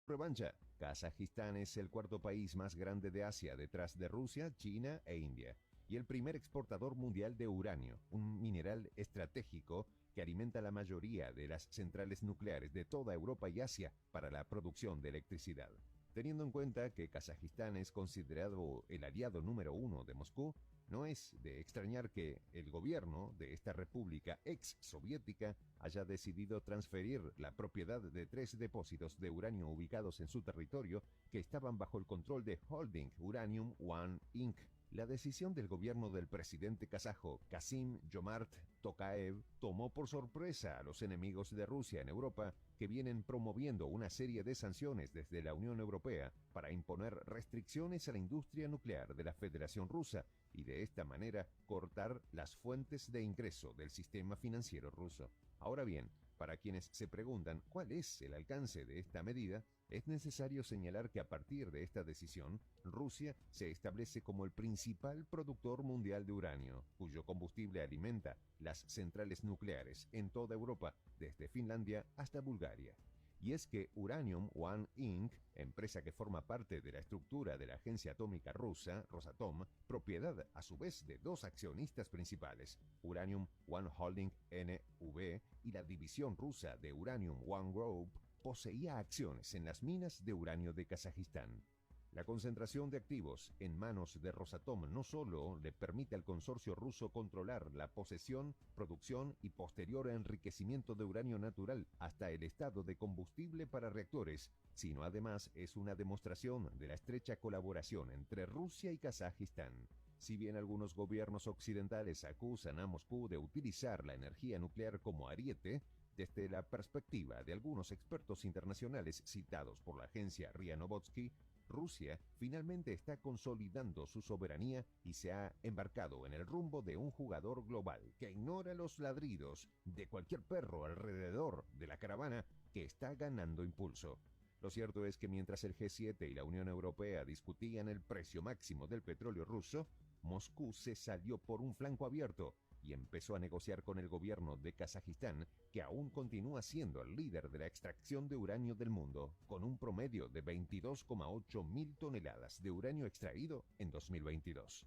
Revancha. Kazajistán es el cuarto país más grande de Asia detrás de Rusia, China e India, y el primer exportador mundial de uranio, un mineral estratégico que alimenta la mayoría de las centrales nucleares de toda Europa y Asia para la producción de electricidad. Teniendo en cuenta que Kazajistán es considerado el aliado número uno de Moscú, no es de extrañar que el gobierno de esta república ex-soviética haya decidido transferir la propiedad de 3 depósitos de uranio ubicados en su territorio que estaban bajo el control de Holding Uranium One Inc. La decisión del gobierno del presidente kazajo Kassym-Jomart Tokayev tomó por sorpresa a los enemigos de Rusia en Europa, que vienen promoviendo una serie de sanciones desde la Unión Europea para imponer restricciones a la industria nuclear de la Federación Rusa y de esta manera cortar las fuentes de ingreso del sistema financiero ruso. Ahora bien, para quienes se preguntan cuál es el alcance de esta medida, es necesario señalar que a partir de esta decisión, Rusia se establece como el principal productor mundial de uranio, cuyo combustible alimenta las centrales nucleares en toda Europa, desde Finlandia hasta Bulgaria. Y es que Uranium One Inc., empresa que forma parte de la estructura de la agencia atómica rusa, Rosatom, propiedad a su vez de dos accionistas principales, Uranium One Holding NV y la división rusa de Uranium One Group, poseía acciones en las minas de uranio de Kazajistán. La concentración de activos en manos de Rosatom no solo le permite al consorcio ruso controlar la posesión, producción y posterior enriquecimiento de uranio natural hasta el estado de combustible para reactores, sino además es una demostración de la estrecha colaboración entre Rusia y Kazajistán. Si bien algunos gobiernos occidentales acusan a Moscú de utilizar la energía nuclear como ariete, desde la perspectiva de algunos expertos internacionales citados por la agencia RIA Novosti, Rusia finalmente está consolidando su soberanía y se ha embarcado en el rumbo de un jugador global que ignora los ladridos de cualquier perro alrededor de la caravana que está ganando impulso. Lo cierto es que mientras el G7 y la Unión Europea discutían el precio máximo del petróleo ruso, Moscú se salió por un flanco abierto y empezó a negociar con el gobierno de Kazajistán, que aún continúa siendo el líder de la extracción de uranio del mundo, con un promedio de 22,8 mil toneladas de uranio extraído en 2022.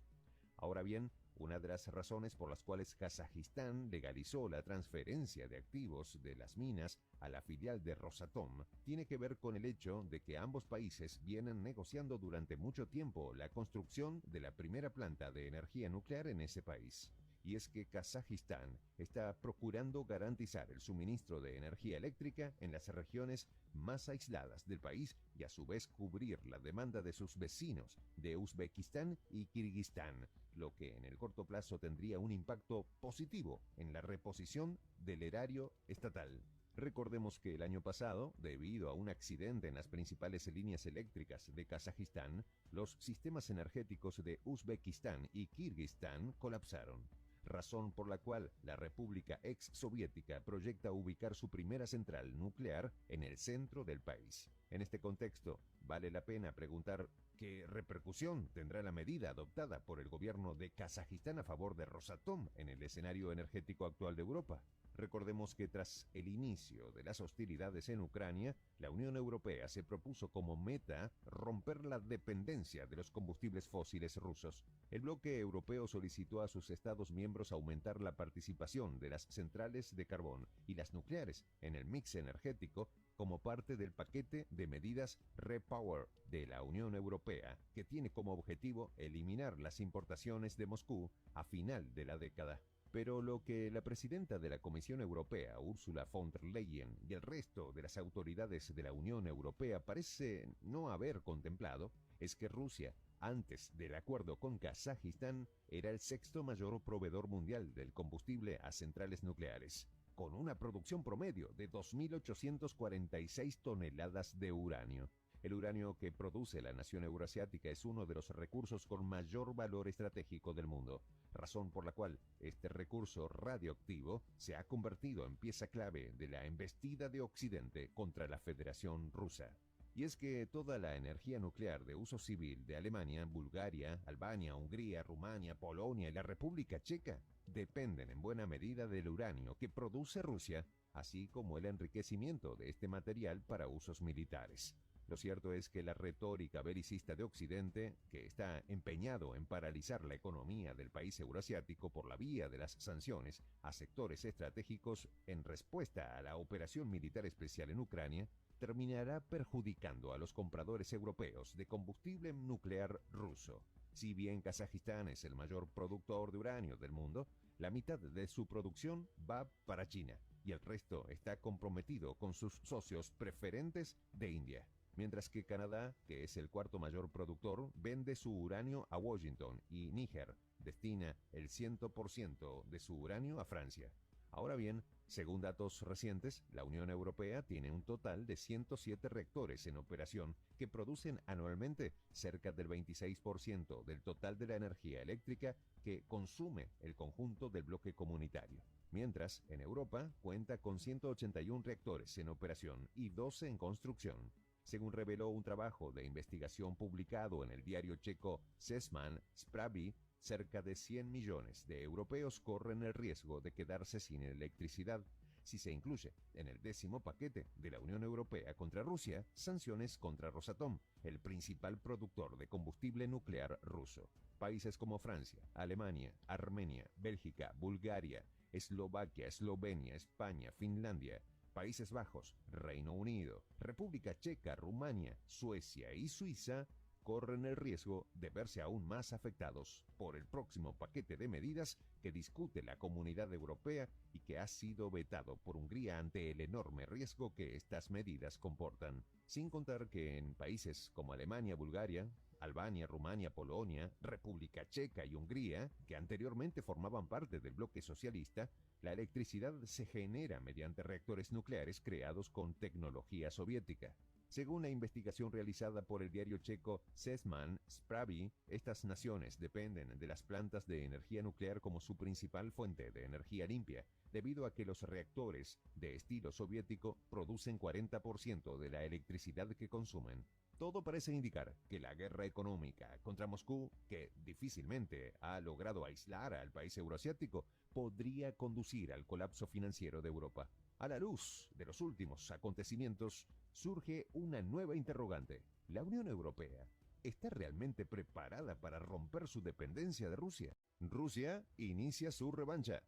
Ahora bien, una de las razones por las cuales Kazajistán legalizó la transferencia de activos de las minas a la filial de Rosatom tiene que ver con el hecho de que ambos países vienen negociando durante mucho tiempo la construcción de la primera planta de energía nuclear en ese país. Y es que Kazajistán está procurando garantizar el suministro de energía eléctrica en las regiones más aisladas del país y a su vez cubrir la demanda de sus vecinos de Uzbekistán y Kirguistán, lo que en el corto plazo tendría un impacto positivo en la reposición del erario estatal. Recordemos que el año pasado, debido a un accidente en las principales líneas eléctricas de Kazajistán, los sistemas energéticos de Uzbekistán y Kirguistán colapsaron, razón por la cual la República ex-soviética proyecta ubicar su primera central nuclear en el centro del país. En este contexto, vale la pena preguntar qué repercusión tendrá la medida adoptada por el gobierno de Kazajistán a favor de Rosatom en el escenario energético actual de Europa. Recordemos que tras el inicio de las hostilidades en Ucrania, la Unión Europea se propuso como meta romper la dependencia de los combustibles fósiles rusos. El bloque europeo solicitó a sus Estados miembros aumentar la participación de las centrales de carbón y las nucleares en el mix energético como parte del paquete de medidas REPower de la Unión Europea, que tiene como objetivo eliminar las importaciones de Moscú a final de la década. Pero lo que la presidenta de la Comisión Europea, Ursula von der Leyen, y el resto de las autoridades de la Unión Europea parece no haber contemplado es que Rusia, antes del acuerdo con Kazajistán, era el sexto mayor proveedor mundial del combustible a centrales nucleares, con una producción promedio de 2.846 toneladas de uranio. El uranio que produce la nación euroasiática es uno de los recursos con mayor valor estratégico del mundo, razón por la cual este recurso radioactivo se ha convertido en pieza clave de la embestida de Occidente contra la Federación Rusa. Y es que toda la energía nuclear de uso civil de Alemania, Bulgaria, Albania, Hungría, Rumania, Polonia y la República Checa dependen en buena medida del uranio que produce Rusia, así como el enriquecimiento de este material para usos militares. Lo cierto es que la retórica belicista de Occidente, que está empeñado en paralizar la economía del país euroasiático por la vía de las sanciones a sectores estratégicos en respuesta a la operación militar especial en Ucrania, terminará perjudicando a los compradores europeos de combustible nuclear ruso. Si bien Kazajistán es el mayor productor de uranio del mundo, la mitad de su producción va para China y el resto está comprometido con sus socios preferentes de India. Mientras que Canadá, que es el cuarto mayor productor, vende su uranio a Washington y Níger destina el 100% de su uranio a Francia. Ahora bien, según datos recientes, la Unión Europea tiene un total de 107 reactores en operación que producen anualmente cerca del 26% del total de la energía eléctrica que consume el conjunto del bloque comunitario. Mientras, en Europa cuenta con 181 reactores en operación y 12 en construcción. Según reveló un trabajo de investigación publicado en el diario checo Seznam Zprávy, cerca de 100 millones de europeos corren el riesgo de quedarse sin electricidad si se incluye en el 10º paquete de la Unión Europea contra Rusia sanciones contra Rosatom, el principal productor de combustible nuclear ruso. Países como Francia, Alemania, Armenia, Bélgica, Bulgaria, Eslovaquia, Eslovenia, España, Finlandia, Países Bajos, Reino Unido, República Checa, Rumania, Suecia y Suiza corren el riesgo de verse aún más afectados por el próximo paquete de medidas que discute la Comunidad Europea y que ha sido vetado por Hungría ante el enorme riesgo que estas medidas comportan. Sin contar que en países como Alemania, Bulgaria, Albania, Rumania, Polonia, República Checa y Hungría, que anteriormente formaban parte del bloque socialista, la electricidad se genera mediante reactores nucleares creados con tecnología soviética. Según la investigación realizada por el diario checo Seznam Zprávy, estas naciones dependen de las plantas de energía nuclear como su principal fuente de energía limpia, debido a que los reactores de estilo soviético producen 40% de la electricidad que consumen. Todo parece indicar que la guerra económica contra Moscú, que difícilmente ha logrado aislar al país euroasiático, podría conducir al colapso financiero de Europa. A la luz de los últimos acontecimientos, surge una nueva interrogante. ¿La Unión Europea está realmente preparada para romper su dependencia de Rusia? Rusia inicia su revancha.